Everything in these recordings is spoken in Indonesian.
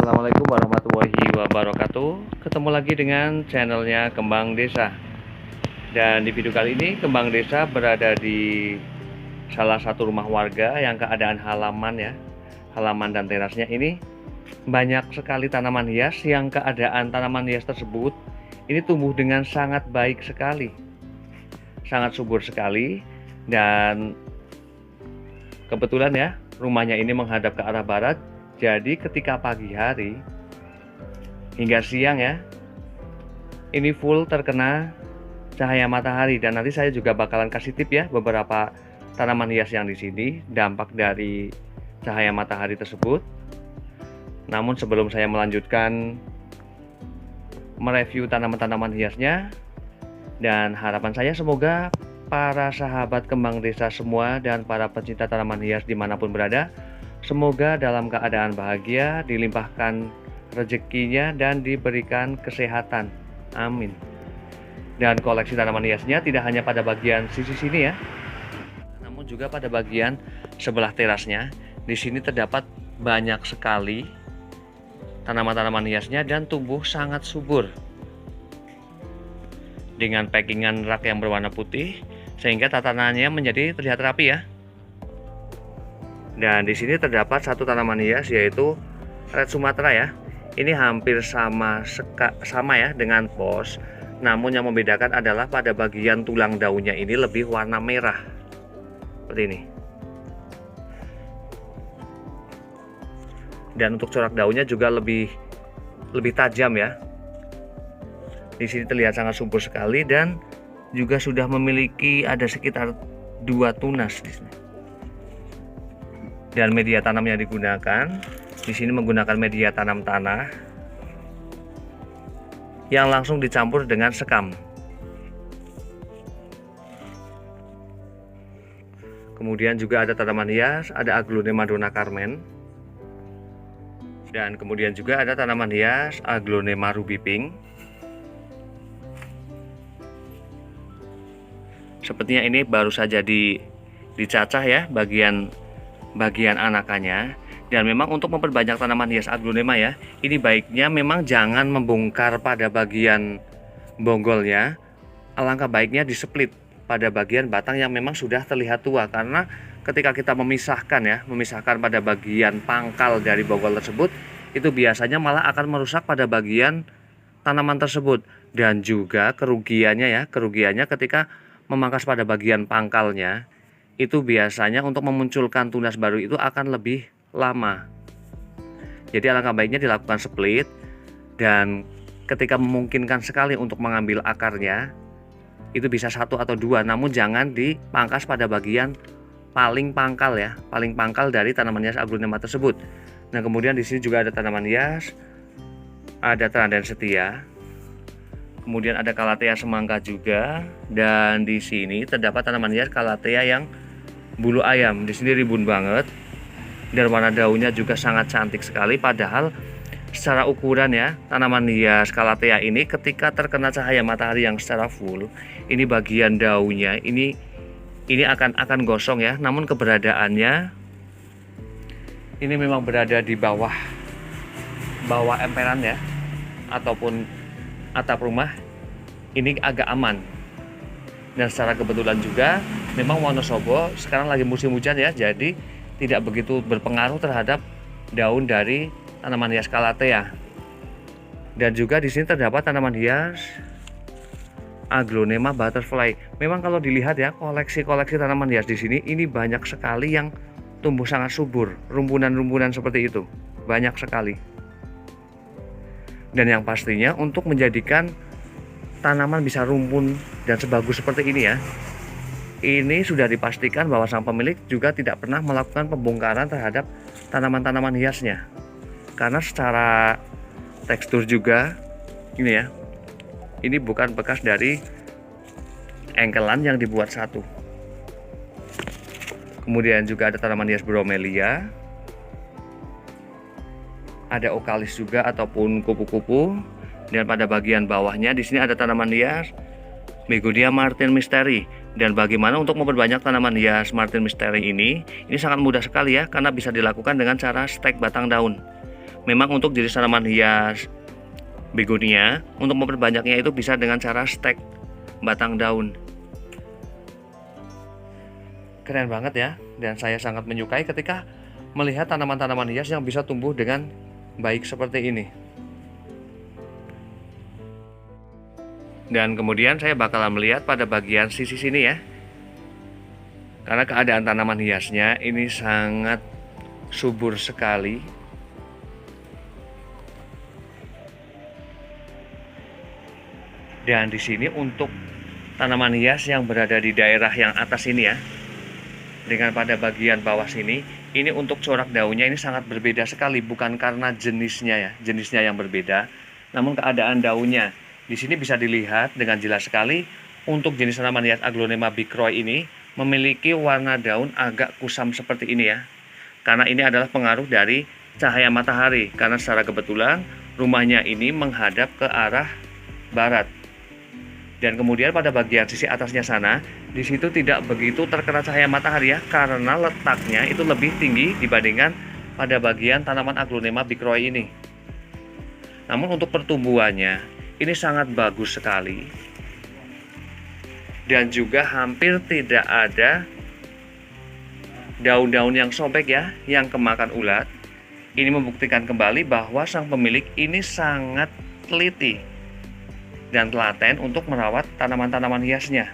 Assalamualaikum warahmatullahi wabarakatuh. Ketemu lagi dengan channelnya Kembang Desa. Dan di video kali ini Kembang Desa berada di salah satu rumah warga yang keadaan halaman dan terasnya ini banyak sekali tanaman hias yang keadaan tanaman hias tersebut ini tumbuh dengan sangat baik sekali, sangat subur sekali. Dan kebetulan ya, rumahnya ini menghadap ke arah barat. Jadi ketika pagi hari hingga siang ya, ini full terkena cahaya matahari. Dan nanti saya juga bakalan kasih tip ya, beberapa tanaman hias yang di sini dampak dari cahaya matahari tersebut. Namun sebelum saya melanjutkan mereview tanaman-tanaman hiasnya, dan harapan saya semoga para sahabat Kembang Desa semua dan para pecinta tanaman hias dimanapun berada, semoga dalam keadaan bahagia, dilimpahkan rezekinya dan diberikan kesehatan. Amin. Dan koleksi tanaman hiasnya tidak hanya pada bagian sisi sini ya, namun juga pada bagian sebelah terasnya. Di sini terdapat banyak sekali tanaman-tanaman hiasnya dan tumbuh sangat subur dengan packingan rak yang berwarna putih sehingga tatanannya menjadi terlihat rapi ya. Dan di sini terdapat satu tanaman hias yaitu Red Sumatra ya. Ini hampir sama ya dengan pos. Namun yang membedakan adalah pada bagian tulang daunnya ini lebih warna merah. Seperti ini. Dan untuk corak daunnya juga lebih tajam ya. Di sini terlihat sangat subur sekali dan juga sudah memiliki ada sekitar 2 tunas di sini. Dan media tanam yang digunakan di sini menggunakan media tanam tanah yang langsung dicampur dengan sekam. Kemudian juga ada tanaman hias, ada Aglonema Donna Carmen. Dan kemudian juga ada tanaman hias Aglonema Ruby Pink. Sepertinya ini baru saja dicacah ya bagian anakannya. Dan memang untuk memperbanyak tanaman hias aglonema ya, ini baiknya memang jangan membongkar pada bagian bonggolnya. Alangkah baiknya diseplit pada bagian batang yang memang sudah terlihat tua, karena ketika kita memisahkan pada bagian pangkal dari bonggol tersebut, itu biasanya malah akan merusak pada bagian tanaman tersebut. Dan juga kerugiannya ketika memangkas pada bagian pangkalnya, itu biasanya untuk memunculkan tunas baru itu akan lebih lama. Jadi alangkah baiknya dilakukan split, dan ketika memungkinkan sekali untuk mengambil akarnya, itu bisa 1 atau 2, namun jangan dipangkas pada bagian paling pangkal ya, paling pangkal dari tanaman hias aglonema tersebut. Nah, kemudian di sini juga ada tanaman hias, ada Teraden Setia. Kemudian ada Calathea semangka juga, dan di sini terdapat tanaman hias Calathea yang bulu ayam. Di sini rimbun banget dan warna daunnya juga sangat cantik sekali. Padahal secara ukuran ya, tanaman hias Calathea ini ketika terkena cahaya matahari yang secara full, ini bagian daunnya ini akan gosong ya. Namun keberadaannya ini memang berada di bawah emperan ya, ataupun atap rumah, ini agak aman. Dan secara kebetulan juga memang Wonosobo sekarang lagi musim hujan ya, jadi tidak begitu berpengaruh terhadap daun dari tanaman hias Calathea. Dan juga di sini terdapat tanaman hias Aglonema Butterfly. Memang kalau dilihat ya, koleksi tanaman hias di sini ini banyak sekali yang tumbuh sangat subur, rumpunan-rumpunan seperti itu, banyak sekali. Dan yang pastinya untuk menjadikan tanaman bisa rumpun dan sebagus seperti ini ya, ini sudah dipastikan bahwa sang pemilik juga tidak pernah melakukan pembongkaran terhadap tanaman-tanaman hiasnya. Karena secara tekstur juga ini ya, ini bukan bekas dari engkelan yang dibuat satu. Kemudian juga ada tanaman hias Bromelia, ada okalis juga ataupun kupu-kupu. Dan pada bagian bawahnya di sini ada tanaman hias Begonia Martin Mysteri. Dan bagaimana untuk memperbanyak tanaman hias Martin Mysteri ini sangat mudah sekali ya, karena bisa dilakukan dengan cara stek batang daun. Memang untuk jenis tanaman hias begonia, untuk memperbanyaknya itu bisa dengan cara stek batang daun. Keren banget ya, dan saya sangat menyukai ketika melihat tanaman-tanaman hias yang bisa tumbuh dengan baik seperti ini. Dan kemudian saya bakalan melihat pada bagian sisi sini ya, karena keadaan tanaman hiasnya ini sangat subur sekali. Dan di sini untuk tanaman hias yang berada di daerah yang atas ini ya, dengan pada bagian bawah sini, ini untuk corak daunnya ini sangat berbeda sekali, bukan karena jenisnya yang berbeda, namun keadaan daunnya. Di sini bisa dilihat dengan jelas sekali untuk jenis tanaman hias Aglonema bicroy ini memiliki warna daun agak kusam seperti ini ya. Karena ini adalah pengaruh dari cahaya matahari, karena secara kebetulan rumahnya ini menghadap ke arah barat. Dan kemudian pada bagian sisi atasnya sana, di situ tidak begitu terkena cahaya matahari ya, karena letaknya itu lebih tinggi dibandingkan pada bagian tanaman Aglonema bicroy ini. Namun untuk pertumbuhannya ini sangat bagus sekali. Dan juga hampir tidak ada daun-daun yang sobek ya, yang kemakan ulat. Ini membuktikan kembali bahwa sang pemilik ini sangat teliti dan telaten untuk merawat tanaman-tanaman hiasnya.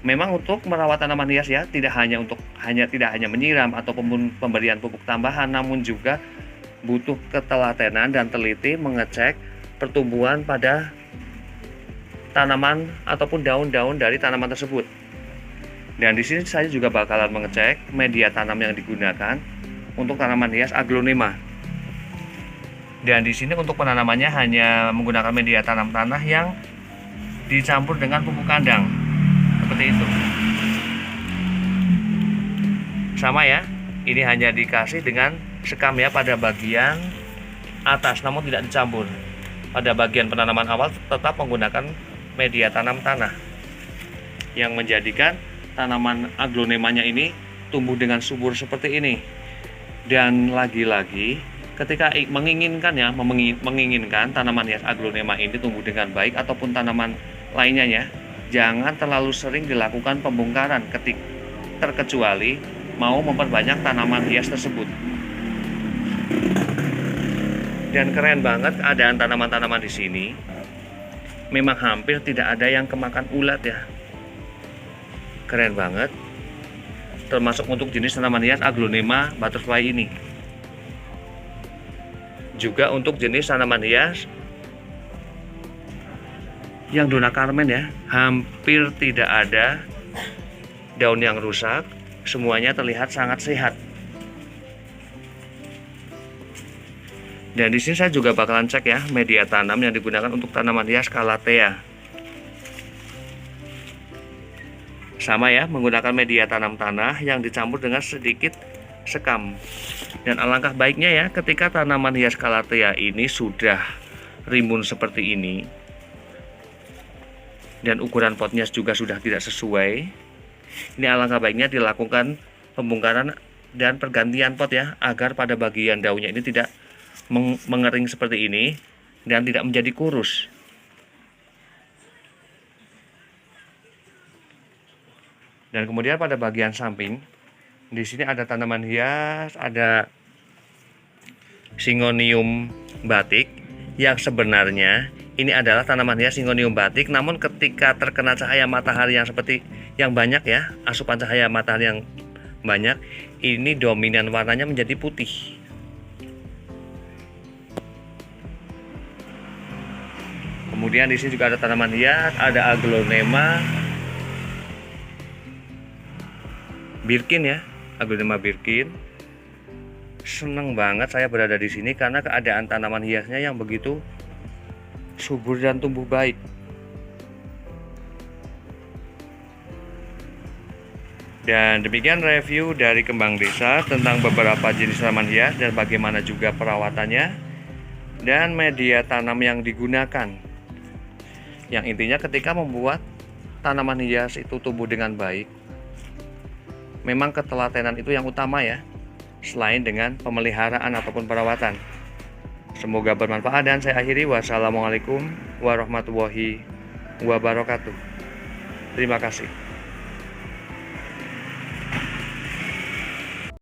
Memang untuk merawat tanaman hias ya, tidak hanya menyiram atau pemberian pupuk tambahan, namun juga butuh ketelatenan dan teliti mengecek pertumbuhan pada tanaman ataupun daun-daun dari tanaman tersebut. Dan di sini saya juga bakalan mengecek media tanam yang digunakan untuk tanaman hias Aglonema. Dan di sini untuk penanamannya hanya menggunakan media tanam tanah yang dicampur dengan pupuk kandang, seperti itu. Sama ya, ini hanya dikasih dengan sekam ya pada bagian atas, namun tidak dicampur. Pada bagian penanaman awal tetap menggunakan media tanam tanah, yang menjadikan tanaman aglonemanya ini tumbuh dengan subur seperti ini. Dan lagi-lagi ketika menginginkan tanaman hias Aglonema ini tumbuh dengan baik ataupun tanaman lainnya ya, jangan terlalu sering dilakukan pembongkaran terkecuali mau memperbanyak tanaman hias tersebut. Dan keren banget keadaan tanaman-tanaman di sini. Memang hampir tidak ada yang kemakan ulat ya. Keren banget. Termasuk untuk jenis tanaman hias Aglonema butterfly ini. Juga untuk jenis tanaman hias yang Dona Carmen ya, hampir tidak ada daun yang rusak, semuanya terlihat sangat sehat. Dan di sini saya juga bakalan cek ya media tanam yang digunakan untuk tanaman hias Calathea. Sama ya, menggunakan media tanam tanah yang dicampur dengan sedikit sekam. Dan alangkah baiknya ya ketika tanaman hias Calathea ini sudah rimbun seperti ini dan ukuran potnya juga sudah tidak sesuai, ini alangkah baiknya dilakukan pembongkaran dan pergantian pot ya, agar pada bagian daunnya ini tidak mengering seperti ini dan tidak menjadi kurus. Dan kemudian pada bagian samping di sini ada tanaman hias, ada Syngonium batik, yang sebenarnya ini adalah tanaman hias Syngonium batik, namun ketika terkena cahaya matahari yang seperti yang banyak ya, asupan cahaya matahari yang banyak, ini dominan warnanya menjadi putih. Kemudian di sini juga ada tanaman hias, ada Aglonema Birkin ya, Aglonema Birkin. Seneng banget saya berada di sini karena keadaan tanaman hiasnya yang begitu subur dan tumbuh baik. Dan demikian review dari Kembang Desa tentang beberapa jenis tanaman hias dan bagaimana juga perawatannya dan media tanam yang digunakan. Yang intinya ketika membuat tanaman hias itu tumbuh dengan baik, memang ketelatenan itu yang utama ya, selain dengan pemeliharaan ataupun perawatan. Semoga bermanfaat dan saya akhiri. Wassalamualaikum warahmatullahi wabarakatuh. Terima kasih.